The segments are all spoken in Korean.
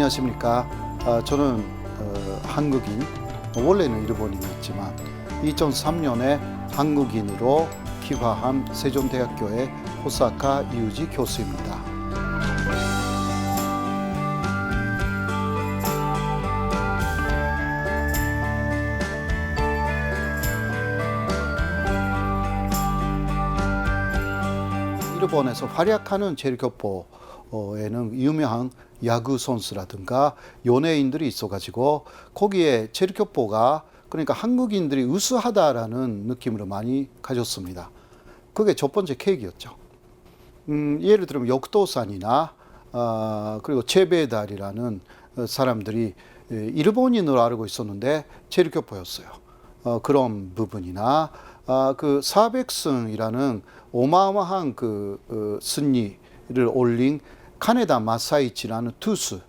안녕하십니까. 저는 한국인, 원래는 일본인이었지만 2003년에 한국인으로 귀화한 세종대학교의 호사카 이우지 교수입니다. 일본에서 활약하는 제일교포에는 유명한 야구 선수라든가 연예인들이 있어가지고 거기에 제일교포가 그러니까 한국인들이 우수하다라는 느낌으로 많이 가졌습니다. 그게 첫 번째 계기였죠. 예를 들면 역도산이나 그리고 제베달이라는 사람들이 일본인으로 알고 있었는데 제일교포였어요. 그런 부분이나 그 사백승이라는 어마어마한 승리를 올린 카네다 마사이치라는 투수,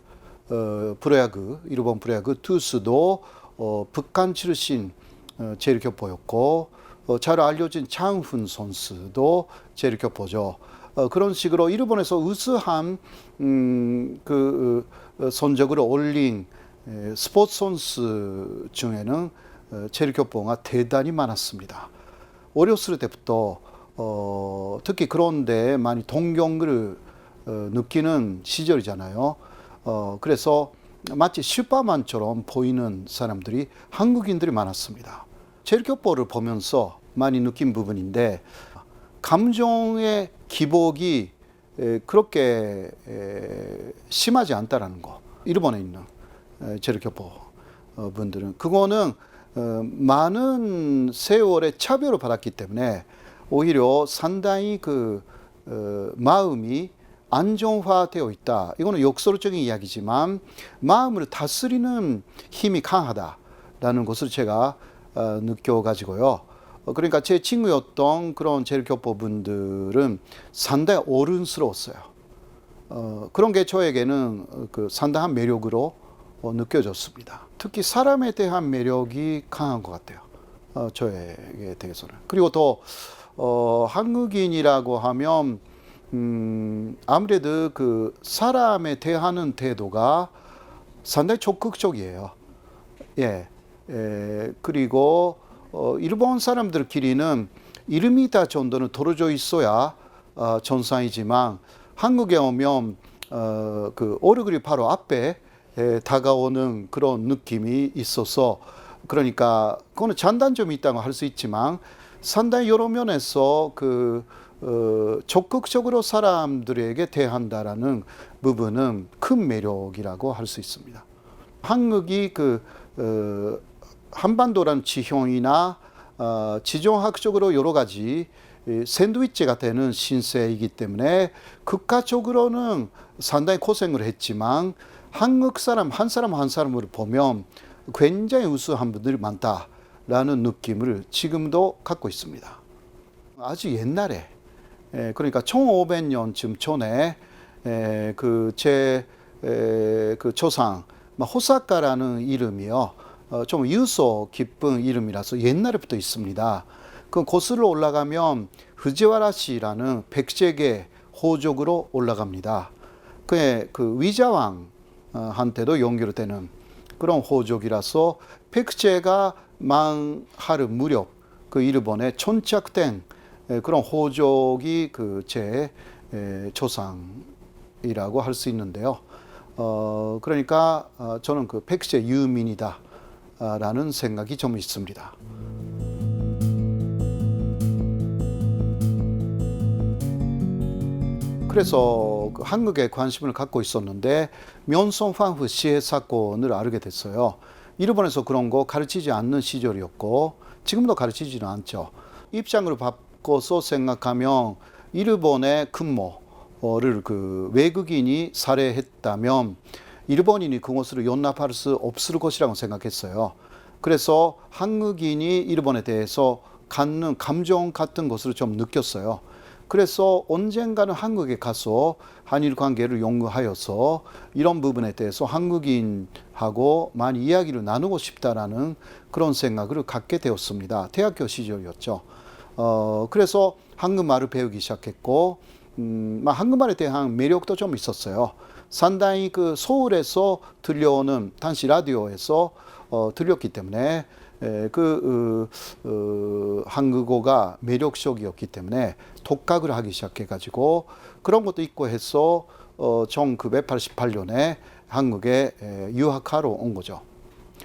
프로야구, 일본 프로야구 투수도 북한 출신 제일교포였고, 잘 알려진 장훈 선수도 제일교포죠. 그런 식으로 일본에서 우수한 성적을 올린 스포츠 선수 중에는 제일교포가 대단히 많았습니다. 어렸을 때부터 특히 그런 데 많이 동경을 느끼는 시절이잖아요. 그래서 마치 슈퍼만처럼 보이는 사람들이 한국인들이 많았습니다. 제일교포를 보면서 많이 느낀 부분인데 감정의 기복이 그렇게 심하지 않다라는 거. 일본에 있는 제일교포 분들은 그거는 많은 세월의 차별을 받았기 때문에 오히려 상당히 마음이 안정화되어 있다. 이거는 역설적인 이야기지만 마음을 다스리는 힘이 강하다라는 것을 제가 느껴가지고요. 그러니까 제 친구였던 그런 제일교포 분들은 상당히 어른스러웠어요. 그런 게 저에게는 상당한 매력으로 느껴졌습니다. 특히 사람에 대한 매력이 강한 것 같아요. 저에게 대해서는. 그리고 또 한국인이라고 하면 아무래도 사람에 대하는 태도가 상당히 적극적이에요. 그리고 일본 사람들끼리는 1m 정도는 떨어져 있어야 정상이지만 한국에 오면 얼굴이 바로 앞에 다가오는 그런 느낌이 있어서 그러니까 그거는 장단점이 있다고 할 수 있지만 상당히 여러 면에서 적극적으로 사람들에게 대한다라는 부분은 큰 매력이라고 할 수 있습니다. 한국이 한반도라는 지형이나 지정학적으로 여러 가지 샌드위치가 되는 신세이기 때문에 국가적으로는 상당히 고생을 했지만 한국 사람 한 사람을 보면 굉장히 우수한 분들이 많다라는 느낌을 지금도 갖고 있습니다. 아주 옛날에 그러니까 1500년쯤 전에 제 조상 호사카라는 이름이요. 좀 유서 깊은 이름이라서 옛날부터 있습니다. 그 고스로 올라가면 후지와라시라는 백제계 호족으로 올라갑니다. 그 위자왕한테도 연결되는 그런 호족이라서 백제가 망할 무렵 일본에 천착된 그런 호족이 제 조상이라고 할 수 있는데요. 그러니까 저는 백제 유민이다 라는 생각이 좀 있습니다. 그래서 한국에 관심을 갖고 있었는데 면성황후 시해 사건을 알게 됐어요. 일본에서 그런 거 가르치지 않는 시절이었고 지금도 가르치지는 않죠. 입장을 바꿔서 생각하면 일본의 근모를 외국인이 살해했다면 일본인이 그것을 용납할 수 없을 것이라고 생각했어요. 그래서 한국인이 일본에 대해서 갖는 감정 같은 것을 좀 느꼈어요. 그래서 언젠가는 한국에 가서 한일 관계를 연구하여서 이런 부분에 대해서 한국인하고 많이 이야기를 나누고 싶다라는 그런 생각을 갖게 되었습니다. 대학교 시절이었죠. 그래서 한국말을 배우기 시작했고 한국말에 대한 매력도 좀 있었어요. 상당히 그 서울에서 들려오는 당시 라디오에서 들렸기 때문에 한국어가 매력적이었기 때문에 독학을 하기 시작해가지고 그런 것도 있고 해서 1988년에 한국에 유학하러 온 거죠.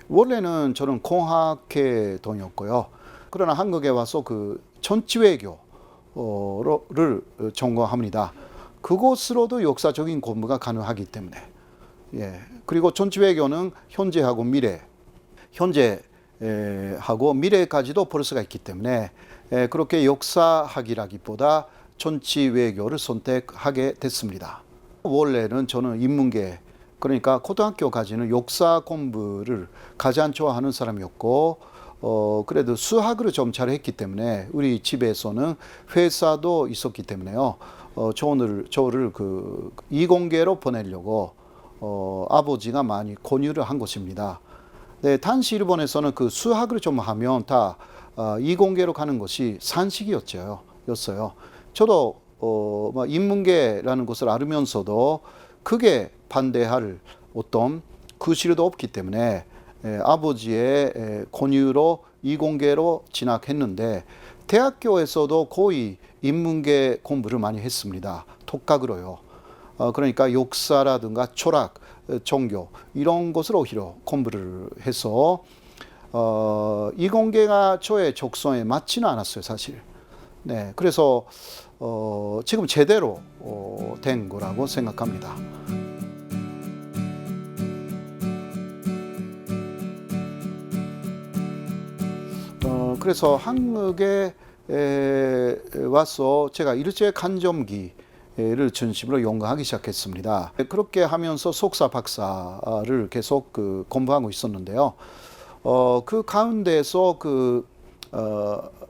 원래는 저는 공학회동이었고요. 그러나 한국에 와서 그 전치외교를 전공합니다. 그것으로도 역사적인 공부가 가능하기 때문에. 예. 그리고 전치외교는 현재하고 미래, 현재하고 미래까지도 볼 수가 있기 때문에 그렇게 역사학이라기보다 전치외교를 선택하게 됐습니다. 원래는 저는 인문계, 그러니까 고등학교까지는 역사 공부를 가장 좋아하는 사람이었고 그래도 수학을 좀 잘했기 때문에 우리 집에서는 회사도 있었기 때문에요. 저를 그 이공계로 보내려고 아버지가 많이 권유를 한 것입니다. 네, 당시 일본에서는 그 수학을 좀 하면 다 이공계로 가는 것이 산식이었어요. 저도 인문계라는 것을 알면서도 크게 반대할 어떤 구실도 없기 때문에 아버지의 권유로 이공계로 진학했는데 대학교에서도 거의 인문계 공부를 많이 했습니다. 독학으로요. 그러니까 역사라든가 철학, 종교 이런 것을 오히려 공부를 해서 이공계가 저의 적성에 맞지는 않았어요, 사실. 네, 그래서 지금 제대로 된 거라고 생각합니다. 그래서 한국에 와서 제가 일제 간점기를 중심으로 연구하기 시작했습니다. 그렇게 하면서 석사, 박사를 계속 공부하고 있었는데요. 그 가운데서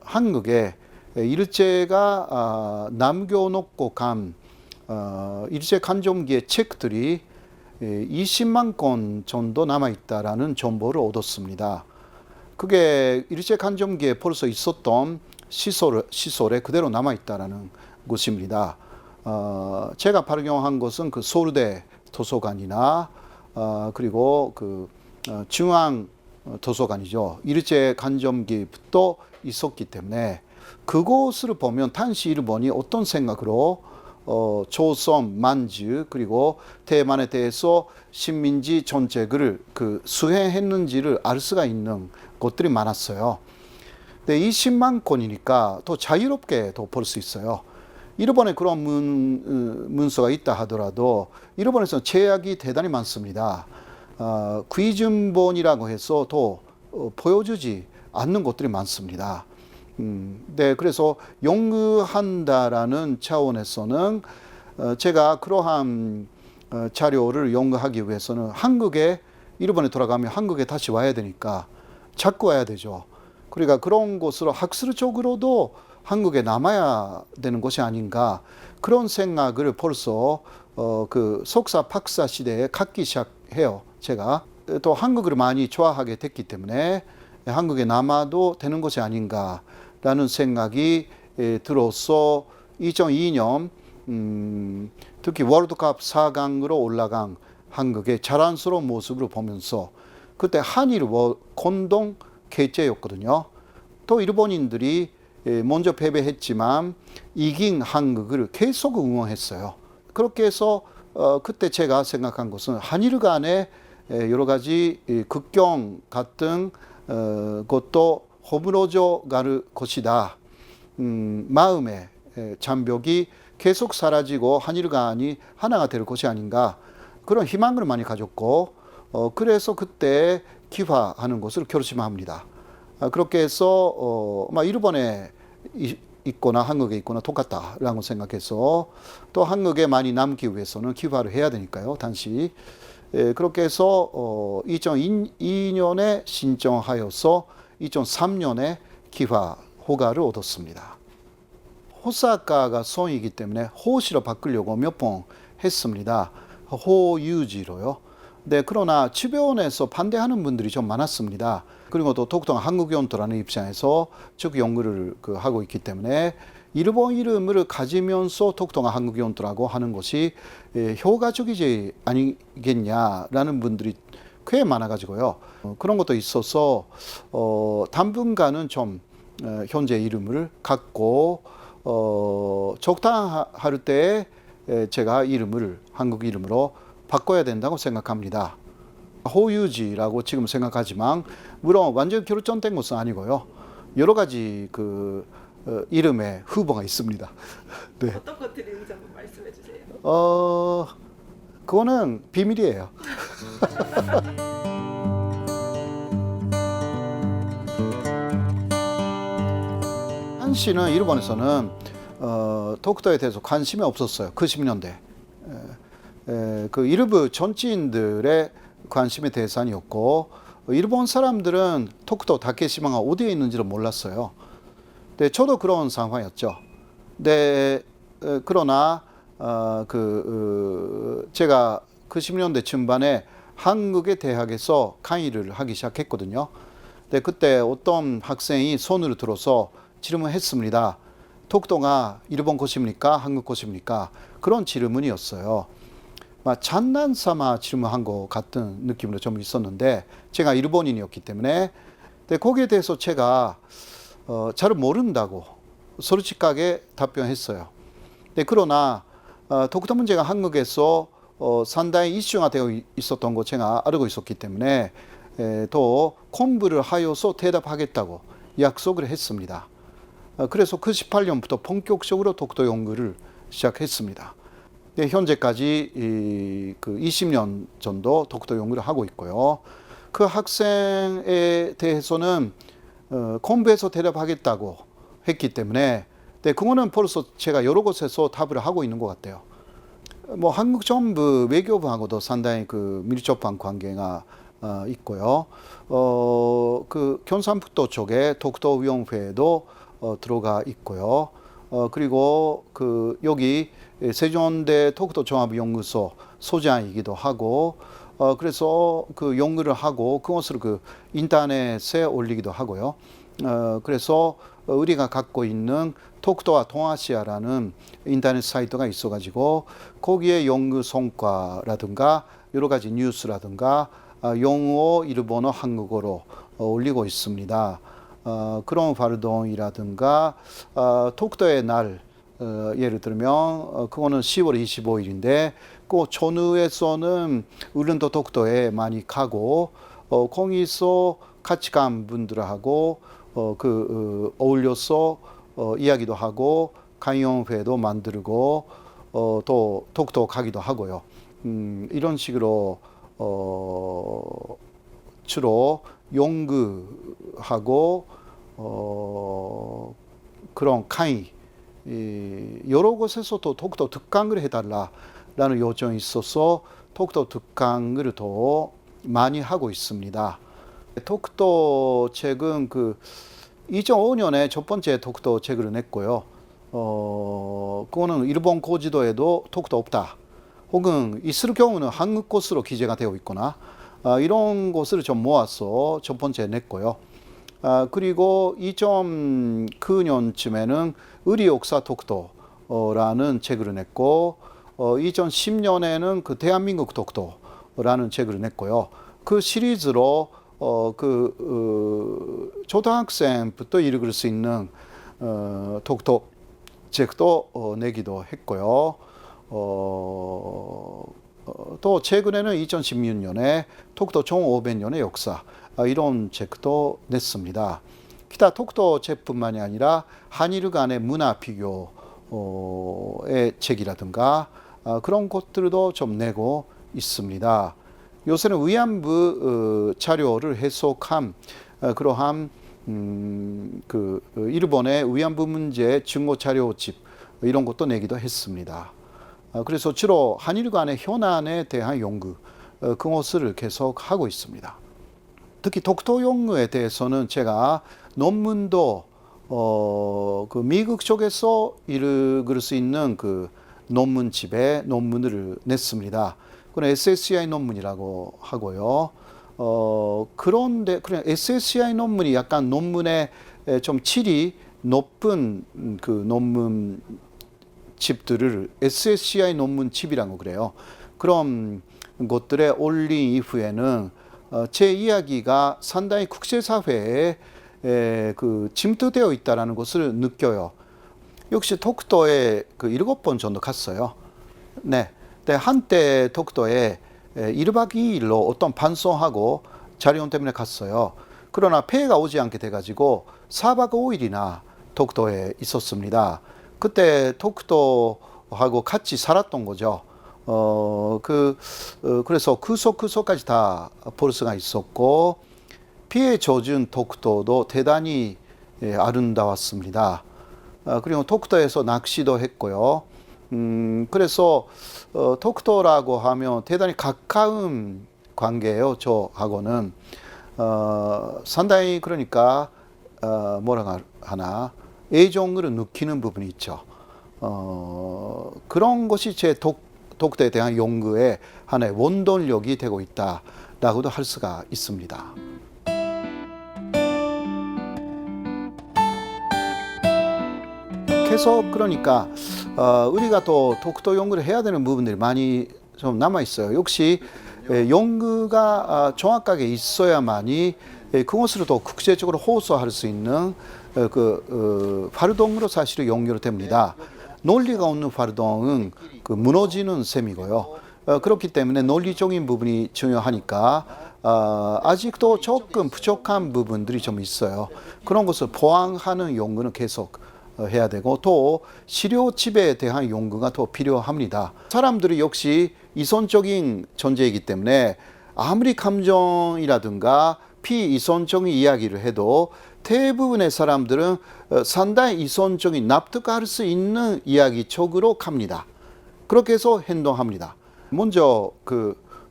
한국에 일제가 남겨놓고 간 일제 간점기의 책들이 20만 권 정도 남아있다라는 정보를 얻었습니다. 그게 일제 간점기에 벌써 있었던 시설에 그대로 남아있다라는 것입니다. 제가 발견한 것은 그 서울대 도서관이나 그리고 중앙 도서관이죠. 일제 간점기부터 있었기 때문에 그것을 보면 당시 일본이 어떤 생각으로 조선, 만주 그리고 대만에 대해서 식민지 정책을 수행했는지를 알 수가 있는 것들이 많았어요. 근데 20만 권이니까 더 자유롭게 더 볼 수 있어요. 일본에 그런 문서가 있다 하더라도 일본에서는 제약이 대단히 많습니다. 귀중본이라고 해서 더 보여주지 않는 것들이 많습니다. 네, 그래서 연구한다라는 차원에서는 제가 그러한 자료를 연구하기 위해서는 일본에 돌아가면 한국에 다시 와야 되니까 자꾸 와야 되죠. 그러니까 그런 것으로 학술적으로도 한국에 남아야 되는 것이 아닌가 그런 생각을 벌써 석사, 박사 시대에 갖기 시작해요. 제가 또 한국을 많이 좋아하게 됐기 때문에 한국에 남아도 되는 것이 아닌가라는 생각이 들어서 2002년 특히 월드컵 4강으로 올라간 한국의 자랑스러운 모습을 보면서 그때 한일 공동 개최였거든요. 또 일본인들이 먼저 패배했지만 이긴 한국을 계속 응원했어요. 그렇게 해서 그때 제가 생각한 것은 한일 간에 여러 가지 국경 같은 것도 허물어져 갈 것이다. 마음의 장벽이 계속 사라지고 한일 간이 하나가 될 것이 아닌가 그런 희망을 많이 가졌고 그래서 그때 기화하는 것을 결심합니다. 그렇게 해서 일본에 있거나 한국에 있거나 똑같다라고 생각해서 또 한국에 많이 남기 위해서는 기화를 해야 되니까요. 당시 그렇게 해서 2002년에 신청하여서 2003년에 기화 허가를 얻었습니다. 호사카가 성이기 때문에 호시로 바꾸려고 몇 번 했습니다. 호유지로요. 네, 그러나 주변에서 반대하는 분들이 좀 많았습니다. 그리고 또 독도가 한국 영토라는 입장에서 즉 연구를 하고 있기 때문에 일본 이름을 가지면서 독도가 한국 영토라고 하는 것이 효과적이지 아니겠냐라는 분들이 꽤 많아가지고요. 그런 것도 있어서 당분간은 좀 현재 이름을 갖고 적당할 때 제가 이름을 한국 이름으로 바꿔야 된다고 생각합니다. 호유지라고 지금 생각하지만 물론 완전 결정된 것은 아니고요. 여러 가지 이름의 후보가 있습니다. 네. 어떤 것들이 있는지 한번 말씀해 주세요. 그거는 비밀이에요. 한 씨는 일본에서는 독도에 대해서 관심이 없었어요. 그 10년대. 그 일부 정치인들의 관심의 대상이었고 일본 사람들은 독도 다케시마가 어디에 있는지를 몰랐어요. 네, 저도 그런 상황이었죠. 네, 그러나 제가 그 10년대 중반에 한국의 대학에서 강의를 하기 시작했거든요. 네, 그때 어떤 학생이 손을 들어서 질문했습니다. 독도가 일본 것입니까? 한국 것입니까? 그런 질문이었어요. 장난 삼아 질문한 것 같은 느낌으로 좀 있었는데 제가 일본인이었기 때문에 거기에 대해서 제가 잘 모른다고 솔직하게 답변했어요. 그러나 독도 문제가 한국에서 상당히 이슈가 되어 있었던 거 제가 알고 있었기 때문에 또 공부를 하여서 대답하겠다고 약속을 했습니다. 그래서 그 18년부터 본격적으로 독도 연구를 시작했습니다. 현재까지 20년 정도 독도 연구를 하고 있고요. 그 학생에 대해서는 공부해서 대답하겠다고 했기 때문에 그거는 벌써 제가 여러 곳에서 답을 하고 있는 것 같아요. 한국 정부 외교부하고도 상당히 밀접한 관계가 있고요. 경상북도 쪽에 독도위원회에도 들어가 있고요. 그리고 여기 세종대 독도종합연구소 소장이기도 하고 그래서 연구를 하고 그것을 인터넷에 올리기도 하고요. 그래서 우리가 갖고 있는 독도와 동아시아라는 인터넷 사이트가 있어가지고 거기에 연구 성과라든가 여러 가지 뉴스라든가 영어, 일본어, 한국어로 올리고 있습니다. 그런 활동이라든가 독도의 날 예를 들면 그거는 10월 25일인데 그 전후에서는 울릉도 독도에 많이 가고 거기서 같이 간 분들하고 어울려서 이야기도 하고 강연회도 만들고 또 독도 가기도 하고요. 이런 식으로 주로 연구하고 그런 강의 여러 곳에서도 독도 특강을 해달라라는 요청이 있어서 독도 특강을 더 많이 하고 있습니다. 독도 책은 2005년에 첫 번째 독도 책을 냈고요. 그거는 일본 고지도에도 독도 없다. 혹은 있을 경우는 한국 것으로 기재가 되어 있거나 이런 것을 좀 모아서 첫 번째 냈고요. 그리고 2009년쯤에는 의리 역사 독도라는 책을 냈고 2010년에는 대한민국 독도라는 책을 냈고요. 그 시리즈로 초등학생부터 읽을 수 있는 독도 책도 내기도 했고요. 또 최근에는 2016년에 독도 총 500년의 역사 이런 책도 냈습니다. 기타 독도 책뿐만이 아니라 한일 간의 문화 비교의 책이라든가 그런 것들도 좀 내고 있습니다. 요새는 위안부 자료를 해석한 그러한 일본의 위안부 문제 증거 자료집 이런 것도 내기도 했습니다. 그래서 주로 한일 간의 현안에 대한 연구 그것을 계속 하고 있습니다. 특히 독도 연구에 대해서는 제가 논문도 미국 쪽에서 읽을 수 있는 논문집에 논문을 냈습니다. 그건 SSCI 논문이라고 하고요. 그런데 그냥 SSCI 논문이 약간 논문에 좀 질이 높은 그 논문 집들을 SSCI 논문 집이라고 그래요. 그런 것들에 올린 이후에는 제 이야기가 상당히 국제사회에 그 침투되어 있다는 것을 느껴요. 역시 독도에 그 7번 정도 갔어요. 네. 한때 독도에 1박 2일로 어떤 반송하고 자료원 때문에 갔어요. 그러나 폐해가 오지 않게 돼가지고 4박 5일이나 독도에 있었습니다. 그때 독도하고 같이 살았던 거죠. 그래서 그 속까지 다 볼 수가 있었고, 피해 젖은 독도도 대단히 아름다웠습니다. 그리고 독도에서 낚시도 했고요. 그래서 독도라고 하면 대단히 가까운 관계예요. 저하고는 상당히 그러니까 뭐라 하나 애정을 느끼는 부분이 있죠. 그런 것이 제 독도에 대한 연구의 하나의 원동력이 되고 있다라고도 할 수가 있습니다. 계속 그러니까 우리가 또 독도 연구를 해야 되는 부분들이 많이 좀 남아 있어요. 역시 연구가 정확하게 있어야만이 그것으로 또 국제적으로 호소할 수 있는 활동으로 사실은 연결됩니다. 논리가 없는 활동은 무너지는 셈이고요. 그렇기 때문에 논리적인 부분이 중요하니까 아직도 조금 부족한 부분들이 좀 있어요. 그런 것을 보완하는 연구는 계속 해야 되고, 또 시료 지배에 대한 연구가 더 필요합니다. 사람들이 역시 이성적인 존재이기 때문에 아무리 감정이라든가 피이성적인 이야기를 해도 대부분의 사람들은 상당히 이성적인 납득할 수 있는 이야기 쪽으로 갑니다. 그렇게 해서 행동합니다. 먼저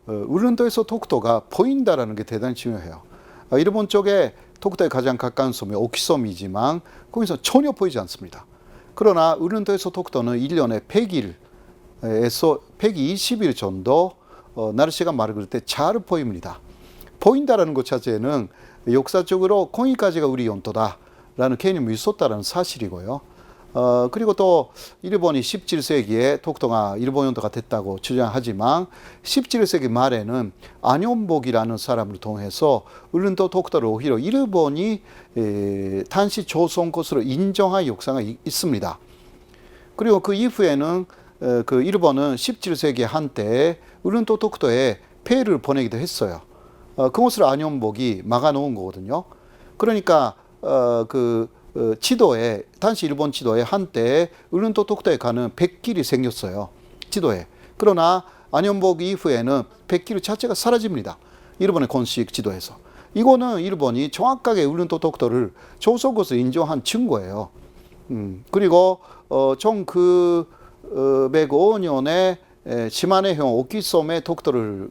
울릉도에서 독도가 보인다라는 게 대단히 중요해요. 일본 쪽에 독도에 가장 가까운 섬이 오키섬이지만 거기서 전혀 보이지 않습니다. 그러나 울릉도에서 독도는 1년에 100일에서 120일 정도 날씨가 맑을 때 잘 보입니다. 보인다라는 것 자체는 역사적으로 거기까지가 우리 영토다라는 개념이 있었다는 사실이고요. 그리고 또 일본이 17세기에 독도가 일본 영토가 됐다고 주장하지만 17세기 말에는 안현복이라는 사람을 통해서 울릉도 독도를 오히려 일본이 단시 조선 것으로 인정한 역사가 있습니다. 그리고 그 이후에는 그 일본은 17세기 한때 울릉도 독도에 폐해를 보내기도 했어요. 그것을 안현복이 막아놓은 거거든요. 그러니까 지도에, 당시 일본 지도에 한때 울릉도 독도에 가는 백길이 생겼어요. 지도에. 그러나 안현복 이후에는 백길 자체가 사라집니다. 일본의 공식 지도에서. 이거는 일본이 정확하게 울릉도 독도를 조선 것을 인정한 증거예요. 그리고 1905년에 시마네형 오키섬에 독도를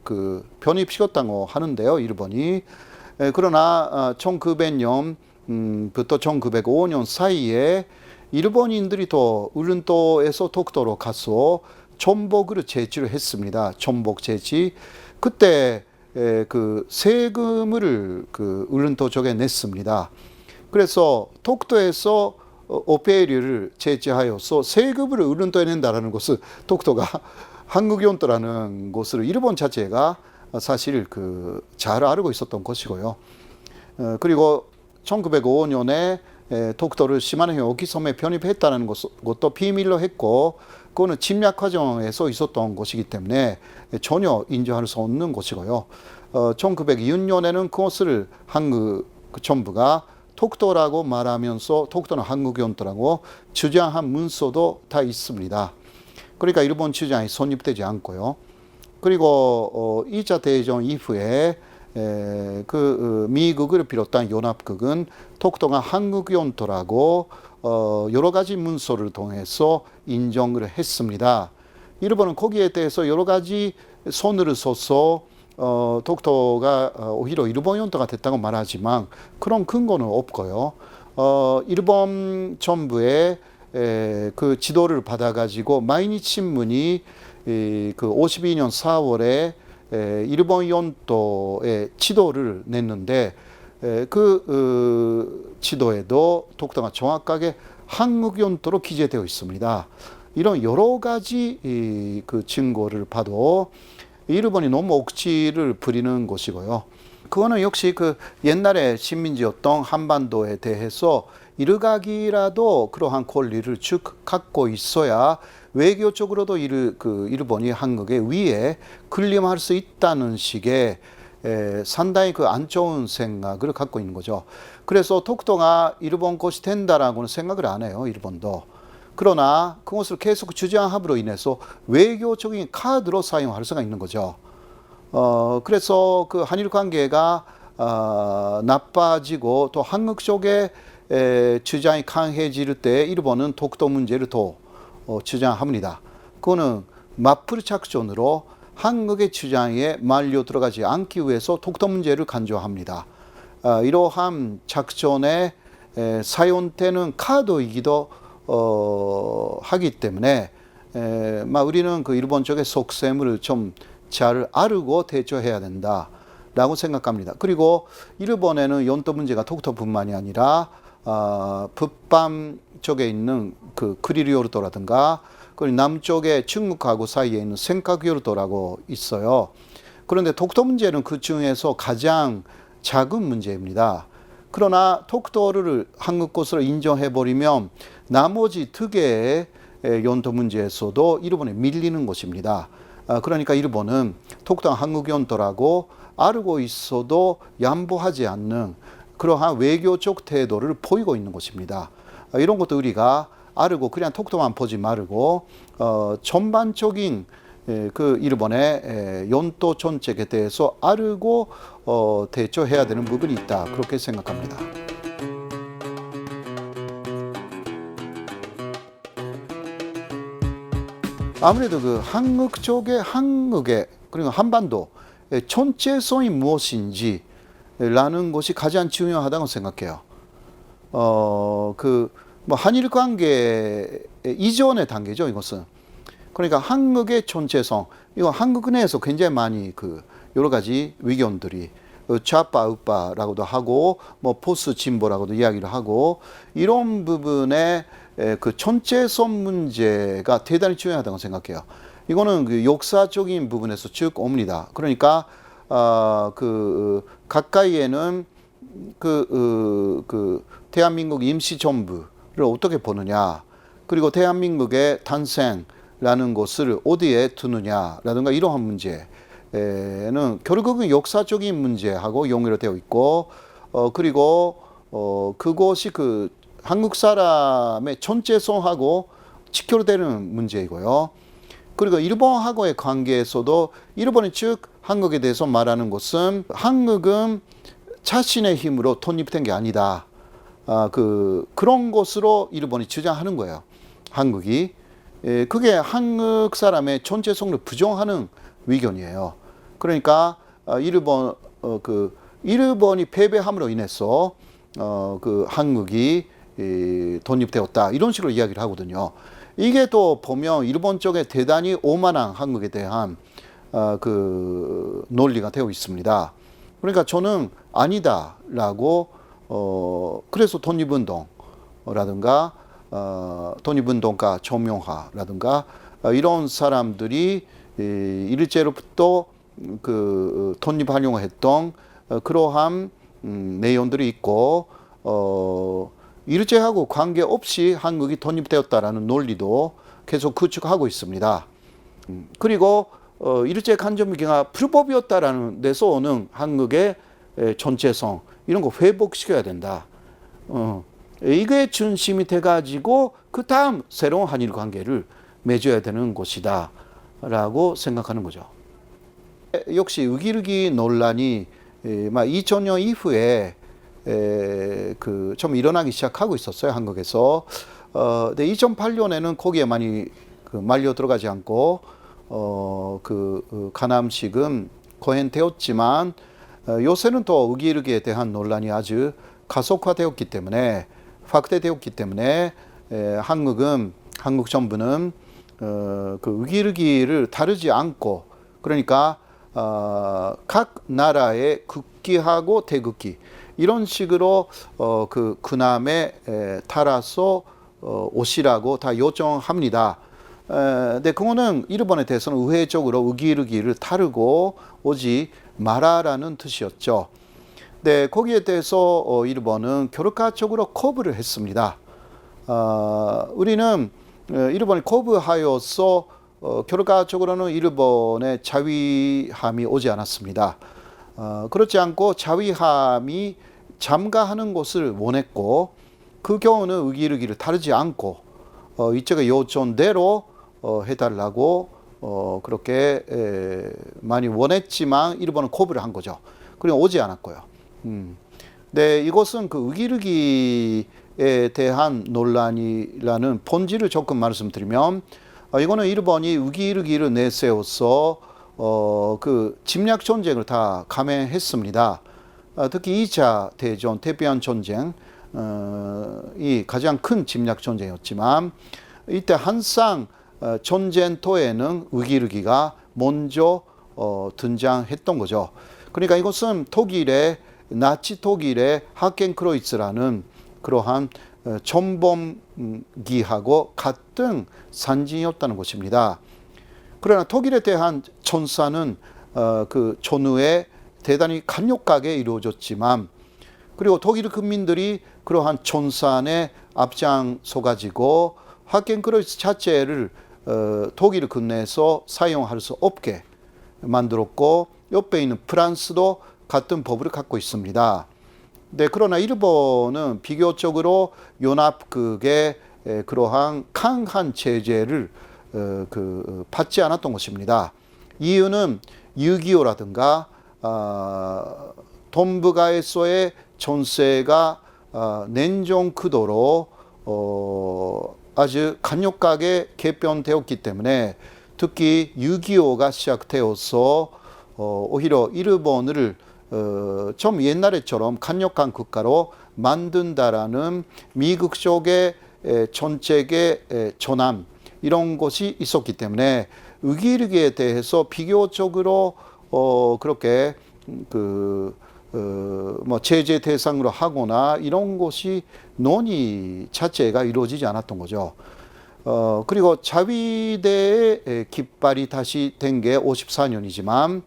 편입시켰다고 하는데요, 일본이. 그러나 1900년 부터 1905년 사이에 일본인들이 또 울릉도에서 독도로 가서 전복을 제지를 했습니다. 전복 제지. 그때 세금을 울릉도 쪽에 냈습니다. 그래서 독도에서 오페리를 제지하여서 세금을 울릉도에 낸다라는 것을 독도가 한국 영토라는 것을 일본 자체가 사실 잘 알고 있었던 것이고요. 그리고 1905년에 독도를 시마네형 오키섬에 편입했다는 것도 비밀로 했고, 그거는 침략 과정에서 있었던 것이기 때문에 전혀 인정할 수 없는 것이고요. 1906년에는 그것을 한국 정부가 독도라고 말하면서 독도는 한국 영토라고 주장한 문서도 다 있습니다. 그러니까 일본 주장이 성립되지 않고요. 그리고 2차 대전 이후에 미국을 비롯한 연합국은 독도가 한국 영토라고 여러 가지 문서를 통해서 인정을 했습니다. 일본은 거기에 대해서 여러 가지 손을 써서 독도가 오히려 일본 영토가 됐다고 말하지만 그런 근거는 없고요. 일본 정부의 그 지도를 받아가지고 마이니치 신문이 52년 4월에 일본 연도의 지도를 냈는데 그 지도에도 독도가 정확하게 한국 연도로 기재되어 있습니다. 이런 여러 가지 그 증거를 봐도 일본이 너무 억지를 부리는 것이고요. 그거는 역시 그 옛날에 식민지였던 한반도에 대해서 일각이라도 그러한 권리를 쭉 갖고 있어야 외교적으로도 일본이 한국의 위에 군림할 수 있다는 식의 상당히 그 안 좋은 생각을 갖고 있는 거죠. 그래서 독도가 일본 것이 된다라고는 생각을 안 해요, 일본도. 그러나 그것을 계속 주장함으로 인해서 외교적인 카드로 사용할 수가 있는 거죠. 그래서 그 한일 관계가 나빠지고 또 한국 쪽에 주장이 강해질 때 일본은 독도 문제를 더 주장합니다. 그거는 마플 작전으로 한국의 주장에 말려 들어가지 않기 위해서 독도 문제를 간주합니다. 이러한 작전에 사용되는 카드이기도 하기 때문에 우리는 그 일본 쪽의 속셈을 좀 잘 알고 대처해야 된다라고 생각합니다. 그리고 일본에는 연도 문제가 독도뿐만이 아니라 북밤 쪽에 있는 그 쿠리리요르도라든가 그리고 남쪽에 중국하고 사이에 있는 센카쿠요르도라고 있어요. 그런데 독도 문제는 그 중에서 가장 작은 문제입니다. 그러나 독도를 한국 것으로 인정해버리면 나머지 두 개의 연도 문제에서도 일본에 밀리는 것입니다. 그러니까 일본은 독도가 한국 연도라고 알고 있어도 양보하지 않는 그러한 외교적 태도를 보이고 있는 것입니다. 이런 것도 우리가 알고 그냥 독도만 보지 말고 전반적인 그 일본의 연도 정책에 대해서 알고 대처해야 되는 부분이 있다. 그렇게 생각합니다. 아무래도 그 한국 쪽의 그리고 한반도의 전체성이 무엇인지라는 것이 가장 중요하다고 생각해요. 한일 관계 이전의 단계죠, 이것은. 그러니까 한국의 전체성, 이거 한국 내에서 굉장히 많이 그 여러 가지 의견들이 좌파 우파라고도 하고 보수 진보라고도 이야기를 하고 이런 부분에 그 전체성 문제가 대단히 중요하다고 생각해요. 이거는 그 역사적인 부분에서 쭉 옵니다. 그러니까 가까이에는 대한민국 임시정부를 어떻게 보느냐, 그리고 대한민국의 탄생라는 것을 어디에 두느냐라든가 이러한 문제는 결국은 역사적인 문제하고 연결되어 있고, 그리고 그것이 그 한국 사람의 전체성하고 직결되는 문제이고요. 그리고 일본하고의 관계에서도 일본이 즉 한국에 대해서 말하는 것은 한국은 자신의 힘으로 독립된 게 아니다. 그런 것으로 일본이 주장하는 거예요. 한국이. 그게 한국 사람의 전체성을 부정하는 의견이에요. 그러니까 일본이 패배함으로 인해서 한국이 독립되었다. 이런 식으로 이야기를 하거든요. 이게 또 보면 일본 쪽에 대단히 오만한 한국에 대한 논리가 되어 있습니다. 그러니까 저는 아니다라고 그래서 독립운동라든가 독립운동가 조명하라든가 이런 사람들이 일제로부터 독립하려고 했던 그러한 내용들이 있고 일제하고 관계없이 한국이 독립되었다라는 논리도 계속 구축하고 있습니다. 그리고 일제 간접위기가 불법이었다라는 데서 오는 한국의 전체성 이런 거 회복시켜야 된다. 이게 중심이 돼가지고 그 다음 새로운 한일 관계를 맺어야 되는 것이다 라고 생각하는 거죠. 역시 의기르기 논란이 2000년 이후에 좀 일어나기 시작하고 있었어요, 한국에서. 근데 2008년에는 거기에 많이 말려 들어가지 않고 가남식은 거행되었지만 요새는 또 의기르기에 대한 논란이 아주 가속화되었기 때문에 확대되었기 때문에 한국 정부는 의기르기를 다루지 않고 그러니까 각 나라의 국기하고 태극기 이런 식으로 그 군함에 따라서 오시라고 다 요청합니다. 근데 그거는 일본에 대해서는 우회적으로 우기르기를 따르고 오지 마라라는 뜻이었죠. 네, 거기에 대해서 일본은 결과적으로 거부를 했습니다. 우리는 일본이 거부하여서 결과적으로는 일본의 자위함이 오지 않았습니다. 그렇지 않고 자위함이 잠가하는 것을 원했고 그 경우는 우기르기를 따르지 않고 이쪽의 요청대로 해달라고 그렇게 많이 원했지만 일본은 거부를 한 거죠. 그리고 오지 않았고요. 네, 이것은 그 우기르기에 대한 논란이라는 본질을 조금 말씀드리면 이거는 일본이 우기르기를 내세워서 그 침략 전쟁을 다 감행했습니다. 특히 2차 대전 태평양 전쟁 이 가장 큰 침략 전쟁이었지만 이때 항상 전쟁터에는 우기르기가 먼저 등장했던 거죠. 그러니까 이것은 나치 독일의 하켄크로이츠라는 그러한 전범기하고 같은 산징이었다는 것입니다. 그러나 독일에 대한 전사는 그 전후에 대단히 강력하게 이루어졌지만 그리고 독일 국민들이 그러한 전산에 앞장서 가지고 하켄크로이츠 자체를 독일 국내에서 사용할 수 없게 만들었고 옆에 있는 프랑스도 같은 법을 갖고 있습니다. 네, 그러나 일본은 비교적으로 연합국의 그러한 강한 제재를 받지 않았던 것입니다. 이유는 6.25라든가 동북아에서의 전세가 냉전 구도로 아주 강력하게 개편되었기 때문에 특히 6.25가 시작되어서 오히려 일본을 좀 옛날에처럼 강력한 국가로 만든다라는 미국 쪽의 정책의 전환 이런 것이 있었기 때문에 우기르기에 대해서 비교적으로 그렇게 뭐 제재 대상으로 하거나 이런 것이 논의 자체가 이루어지지 않았던 거죠. 그리고 자위대의 깃발이 다시 된 게 54년이지만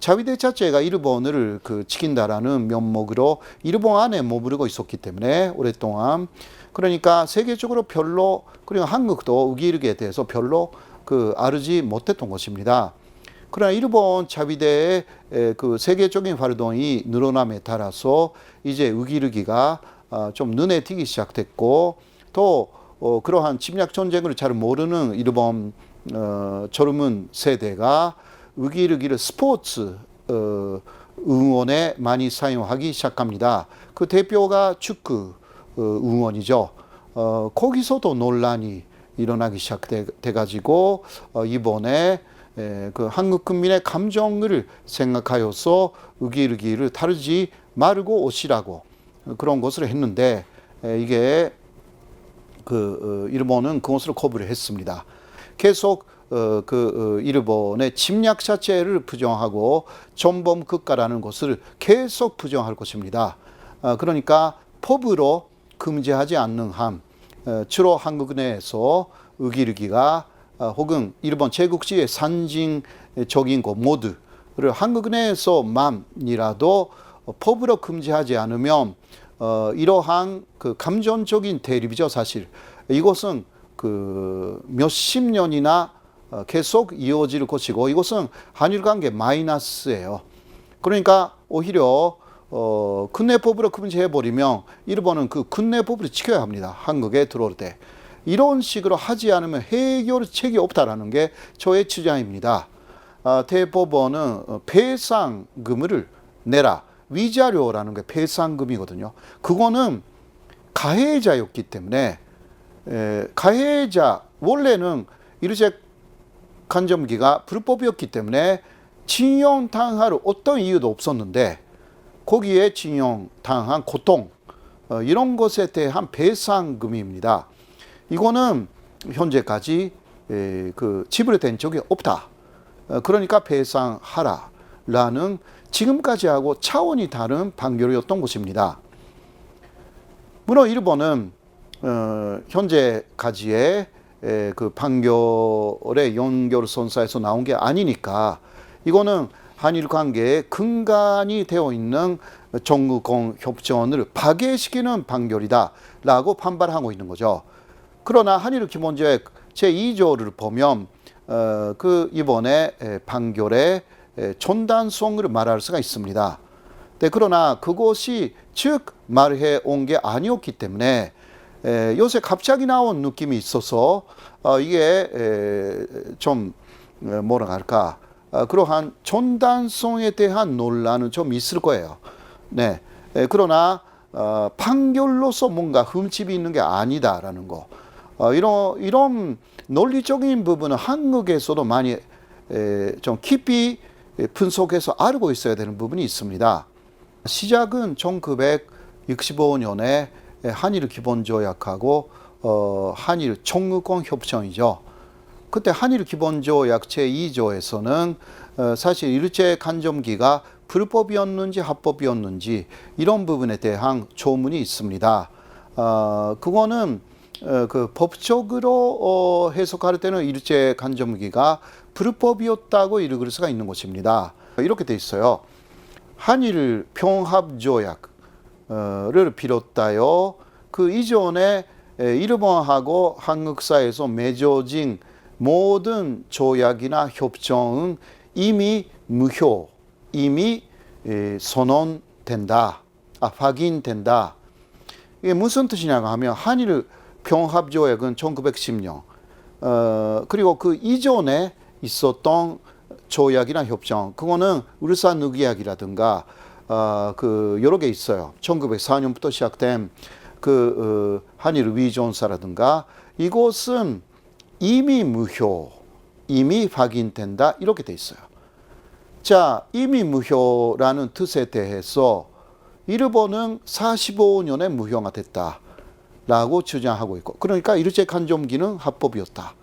자위대 자체가 일본을 지킨다라는 면목으로 일본 안에 머무르고 있었기 때문에 오랫동안 그러니까 세계적으로 별로 그리고 한국도 우기르기에 대해서 별로 알지 못했던 것입니다. 그러나 일본 자위대의 그 세계적인 활동이 늘어남에 따라서 이제 우기르기가 좀 눈에 띄기 시작됐고 또 그러한 침략 전쟁을 잘 모르는 일본 젊은 세대가 우기르기를 스포츠 응원에 많이 사용하기 시작합니다. 그 대표가 축구 응원이죠. 거기서도 논란이 일어나기 시작돼 가지고 이번에 그 한국 국민의 감정을 생각하여서 우기르기를 다루지 말고 오시라고 그런 것을 했는데 이게 일본은 그것을 거부를 했습니다. 계속 일본의 침략 자체를 부정하고 전범 국가라는 것을 계속 부정할 것입니다. 그러니까 법으로 금지하지 않는 한 주로 한국 내에서 우기르기가 혹은 일본 제국주의의 상징적인 것 모두를 한국 내에서만이라도 법으로 금지하지 않으면 이러한 감정적인 대립이죠. 사실 이것은 몇십 년이나 계속 이어질 것이고 이것은 한일 관계 마이너스예요. 그러니까 오히려 국내법으로 금지해버리면 일본은 그 국내법을 지켜야 합니다. 한국에 들어올 때. 이런 식으로 하지 않으면 해결책이 없다라는 게 저의 주장입니다. 대법원은 배상금을 내라. 위자료라는 게 배상금이거든요. 그거는 가해자였기 때문에 가해자 원래는 일제 간점기가 불법이었기 때문에 징용당할 어떤 이유도 없었는데 거기에 징용당한 고통 이런 것에 대한 배상금입니다. 이거는 현재까지 지불된 적이 없다. 그러니까 배상하라. 판결로라는 지금까지하고 차원이 다른 판결이었던 것입니다. 물론 일본은 현재까지의 그 판결의 연결선상에서 나온 게 아니니까 이거는 한일 관계의 근간이 되어 있는 정무공 협정을 파괴시키는 판결이다라고 판발하고 있는 거죠. 그러나 한일 기본조약 제2조를 보면 그 이번에 판결의 전단성을 말할 수가 있습니다. 네, 그러나 그것이 즉 말해 온 게 아니었기 때문에 요새 갑자기 나온 느낌이 있어서 이게 좀 뭐라 할까 그러한 전단성에 대한 논란은 좀 있을 거예요. 네, 그러나 판결로서 뭔가 흠집이 있는 게 아니다라는 거. 이런 논리적인 부분은 한국에서도 많이 좀 깊이 분석해서 알고 있어야 되는 부분이 있습니다. 시작은 1965년에 한일 기본조약하고 한일 청구권 협정이죠. 그때 한일 기본조약 제2조에서는 사실 일제 간접기가 불법이었는지 합법이었는지 이런 부분에 대한 조문이 있습니다. 그거는 그 법적으로 해석할 때는 일제 간접기가 불법이었다고 읽을 수가 있는 것입니다. 이렇게 돼 있어요. 한일 평합조약을 비롯하여 그 이전에 일본하고 한국 사이에서 맺어진 모든 조약이나 협정은 이미 무효, 이미 선언된다, 확인된다. 이게 무슨 뜻이냐고 하면 한일 평합조약은 1910년, 그리고 그 이전에 있었던 조약이나 협정, 그거는 울산의기약이라든가 그 여러 개 있어요. 1904년부터 시작된 그 한일 위존사라든가 이것은 이미 무효, 이미 확인된다 이렇게 돼 있어요. 자, 이미 무효라는 뜻에 대해서 일본은 45년에 무효가 됐다라고 주장하고 있고, 그러니까 일제 간접기는 합법이었다.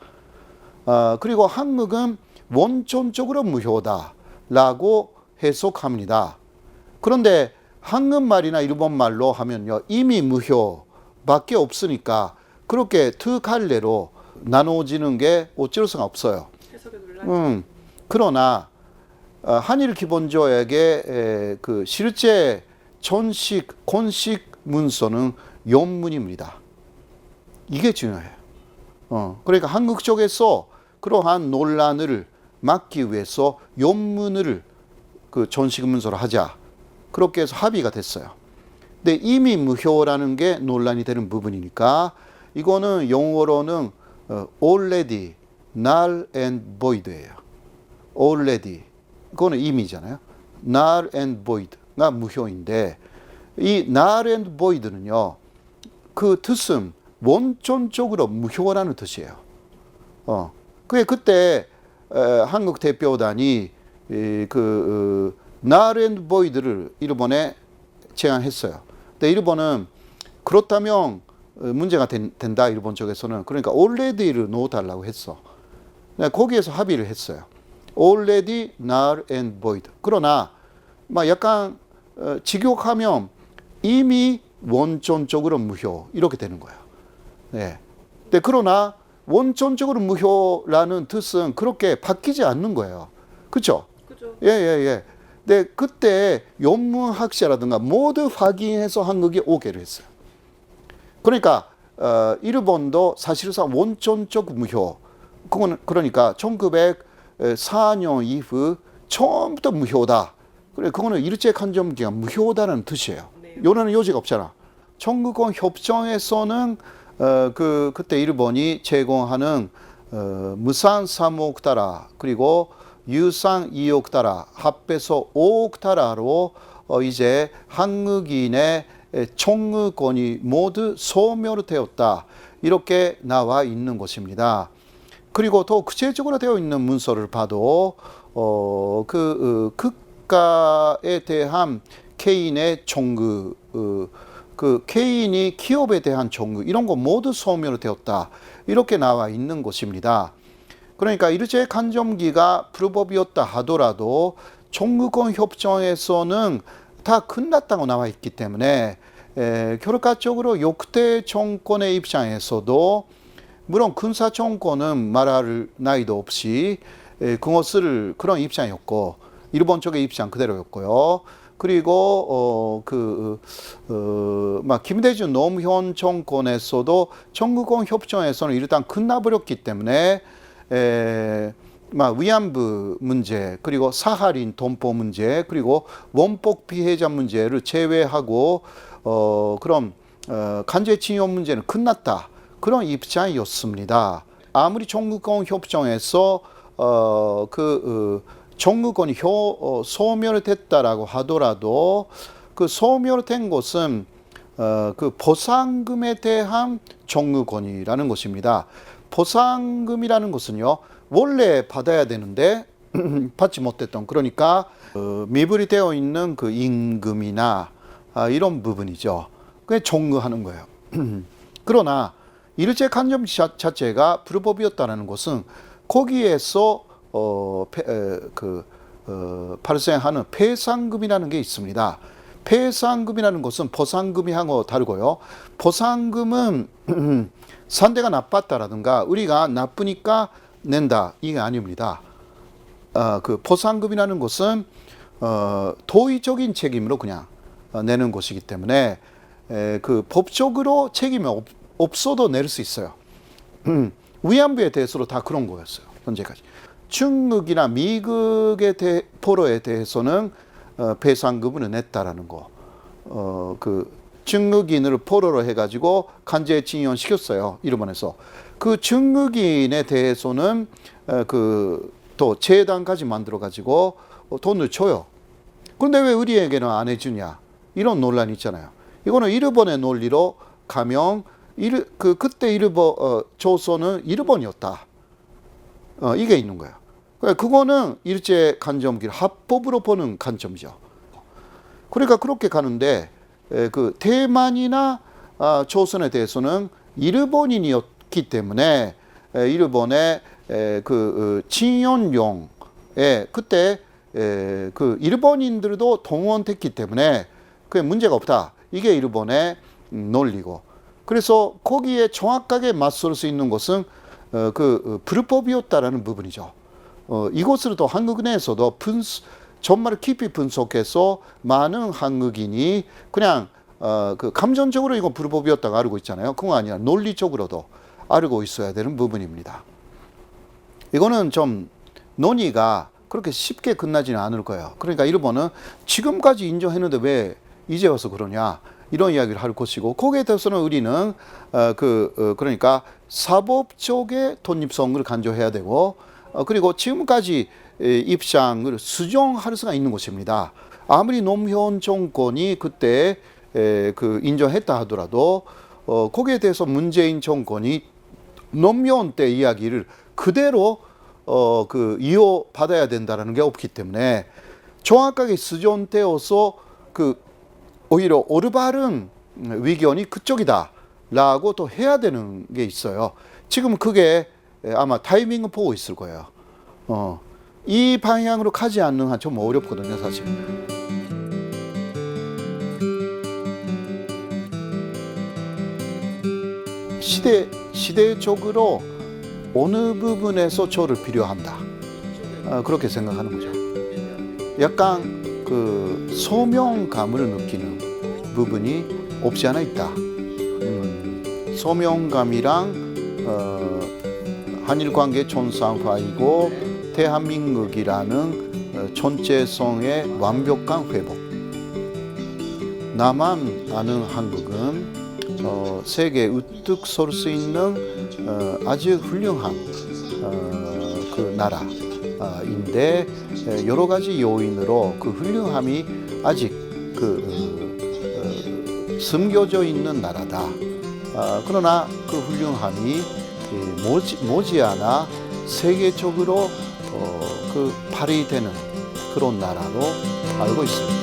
그리고 한국은 원천적으로 무효다라고 해석합니다. 그런데 한국말이나 일본말로 하면요, 이미 무효밖에 없으니까 그렇게 두 갈래로 나눠지는 게 어쩔 수가 없어요. 해석의 논란. 그러나 한일 기본조약의 그 실제 전식 공식 문서는 연문입니다. 이게 중요해요. 그러니까 한국 쪽에서 그러한 논란을 막기 위해서 연문을 그 전식 문서로 하자. 그렇게 해서 합의가 됐어요. 근데 이미 무효라는 게 논란이 되는 부분이니까 이거는 영어로는 already, null and void예요. already. 그거는 이미잖아요. null and void가 무효인데 이 null and void는요. 그 뜻은 원천적으로 무효라는 뜻이에요. 그게 그때 한국 대표단이 그 null and void를 일본에 제안했어요. 근데 일본은 그렇다면 문제가 된다 일본 쪽에서는. 그러니까 already를 넣어달라고 했어. 거기에서 합의를 했어요. already, null and void. 그러나 막 약간 직역하면 이미 원천적으로 무효 이렇게 되는 거예요. 네. 근데 그러나 원천적으로 무효라는 뜻은 그렇게 바뀌지 않는 거예요. 그렇죠? 그죠. 예. 근데 그때 연문학자라든가 모두 확인해서 한국이 오케이를 했어요. 그러니까 일본도 사실상 원천적 무효. 그건 그러니까 1904년 이후 처음부터 무효다. 그래, 그거는 일제 간접기가 무효다는 뜻이에요. 네. 요는 요지가 없잖아. 청구권 협정에서는 그때 일본이 제공하는 무상 3억 달러 그리고 유상 2억 달러 합해서 5억 달러로 이제 한국인의 청구권이 모두 소멸되었다. 이렇게 나와 있는 것입니다. 그리고 더 구체적으로 되어 있는 문서를 봐도 국가에 대한 개인의 청구, 그 개인이 기업에 대한 청구 이런 거 모두 소멸되었다. 이렇게 나와 있는 것입니다. 그러니까 일제 간접기가 불법이었다 하더라도 청구권 협정에서는 다 끝났다고 나와 있기 때문에 결과적으로 역대 정권의 입장에서도 물론 군사 정권은 말할 나위도 없이 그것을 그런 입장이었고 일본 쪽의 입장 그대로였고요. 그리고 김대중 노무현 정권에서도 청구권 협정에서는 일단 끝나버렸기 때문에 위안부 문제 그리고 사할인 동포 문제 그리고 원폭 피해자 문제를 제외하고 그럼 강제징용 문제는 끝났다 그런 입장이었습니다. 아무리 청구권 협정에서 청구권이 소멸됐다라고 하더라도 그 소멸된 것은 그 보상금에 대한 청구권이라는 것입니다. 보상금이라는 것은요 원래 받아야 되는데 받지 못했던 그러니까 미불이 되어 있는 그 임금이나 이런 부분이죠. 그게 청구하는 거예요. 그러나 일제 간점 자체가 불법이었다는 것은 거기에서 발생하는 배상금이라는 게 있습니다. 배상금이라는 것은 보상금이하고 다르고요. 보상금은 상대가 나빴다라든가 우리가 나쁘니까 낸다 이게 아닙니다. 그 보상금이라는 것은 도의적인 책임으로 그냥 내는 것이기 때문에 그 법적으로 책임이 없어도 낼 수 있어요. 위안부에 대해서도 다 그런 거였어요. 현재까지. 중국이나 미국의 포로에 대해서는 배상금을 냈다라는 거. 중국인을 포로로 해가지고 강제징용 시켰어요. 일본에서. 그 중국인에 대해서는 또 재단까지 만들어가지고 돈을 줘요. 그런데 왜 우리에게는 안 해주냐? 이런 논란이 있잖아요. 이거는 일본의 논리로 가면 그때 조선은 일본이었다. 이게 있는 거예요. 그거는 일제 간점기를 합법으로 보는 관점이죠. 그러니까 그렇게 가는데 그 대만이나 조선에 대해서는 일본인이었기 때문에 일본의 징용령에 그때 그 일본인들도 동원됐기 때문에 그게 문제가 없다. 이게 일본의 논리고. 그래서 거기에 정확하게 맞설 수 있는 것은 불법이었다라는 부분이죠. 이것을 또 한국 내에서도 정말 깊이 분석해서 많은 한국인이 그냥 감정적으로 이건 불법이었다고 알고 있잖아요. 그거 아니라 논리적으로도 알고 있어야 되는 부분입니다. 이거는 좀 논의가 그렇게 쉽게 끝나지는 않을 거예요. 그러니까 일본은 지금까지 인정했는데 왜 이제 와서 그러냐 이런 이야기를 할 것이고 거기에 대해서는 우리는 그러니까 사법 쪽의 독립성을 강조해야 되고 그리고 지금까지 입장을 수정할 수가 있는 것입니다. 아무리 노무현 정권이 그때 인정했다 하더라도 거기에 대해서 문재인 정권이 노무현 때 이야기를 그대로 이어받아야 된다는 게 없기 때문에 정확하게 수정되어서 오히려 올바른 의견이 그쪽이다라고 또 해야 되는 게 있어요. 지금 그게 아마 타이밍을 보고 있을 거예요. 이 방향으로 가지 않는 한 좀 어렵거든요, 사실. 시대적으로 어느 부분에서 저를 필요한다. 그렇게 생각하는 거죠. 약간 소명감을 느끼는 부분이 없지 않아 있다. 소명감이랑 한일 관계 정상화이고 대한민국이라는 전체성의 완벽한 회복. 나만 아는 한국은 세계에 우뚝 설 수 있는 아주 훌륭한 그 나라인데 여러 가지 요인으로 그 훌륭함이 아직 숨겨져 있는 나라다. 그러나 그 훌륭함이 머지않아 세계적으로 발휘되는 그런 나라로 알고 있습니다.